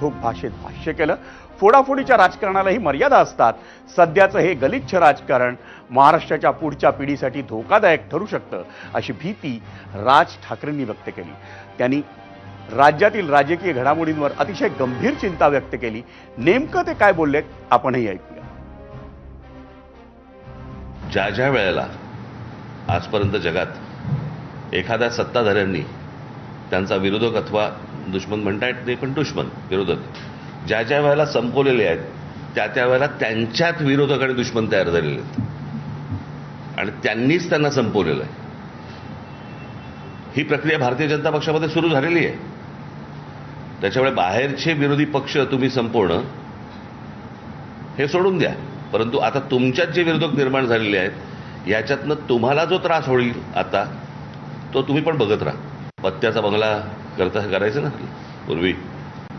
ठोक भाषेत भाष्य केलं। फोडाफोडीच्या राजकारणालाही मर्यादा असतात। सध्याचं हे गलिच्छ राजकारण महाराष्ट्राच्या पुढच्या पिढीसाठी धोकादायक ठरू शकतं अशी भीती राज ठाकरेंनी व्यक्त केली। त्यांनी राज्यातील राजकीय घडामोडींवर अतिशय गंभीर चिंता व्यक्त केली। नेमकं ते काय बोललेत आपणही ऐकूया। ज्या ज्या वेळेला आजपर्यंत जगात एखाद्या सत्ताधाऱ्यांनी त्यांचा विरोधक अथवा दुश्मन म्हणता येत नाही पण दुश्मन विरोधक ज्या ज्या वेळेला संपवलेले आहेत त्या त्या वेळेला त्यांच्यात विरोधक आणि दुश्मन तयार झालेले आहेत आणि त्यांनीच त्यांना संपवलेलं आहे। ही प्रक्रिया भारतीय जनता पक्षामध्ये सुरू झालेली आहे। त्याच्यामुळे बाहेरचे विरोधी पक्ष तुम्ही संपवणं हे सोडून द्या, परंतु आता तुमच्यात जे विरोधक निर्माण झालेले आहेत याच्यातनं तुम्हाला जो त्रास होईल आता तो तुम्ही पण बघत राहा। पत्त्याचा बंगला करायचं ना पूर्वी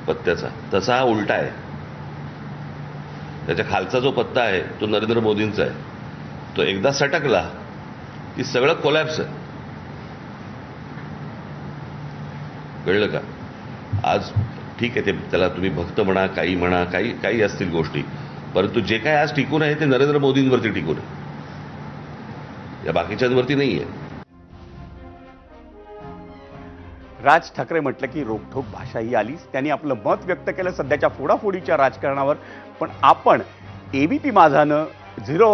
पत्त्याचा, तसा हा उलटा आहे। त्याच्या खालचा जो पत्ता आहे तो नरेंद्र मोदींचा आहे। तो एकदा सटकला की सगळं कोलॅप्स आहे। कळलं का? आज ठीक आहे, ते त्याला तुम्ही भक्त म्हणा, काही म्हणा, काही असतील गोष्टी, परंतु जे काय आज टिकून आहे ते नरेंद्र मोदींवरती टिकून आहे, या बाकीच्यांवरती नाही आहे। राज ठाकरे म्हटलं की रोखठोक भाषाही आलीच। त्यांनी आपलं मत व्यक्त केलं सध्याच्या फोडाफोडीच्या राजकारणावर। पण आपण एबीपी माझानं 0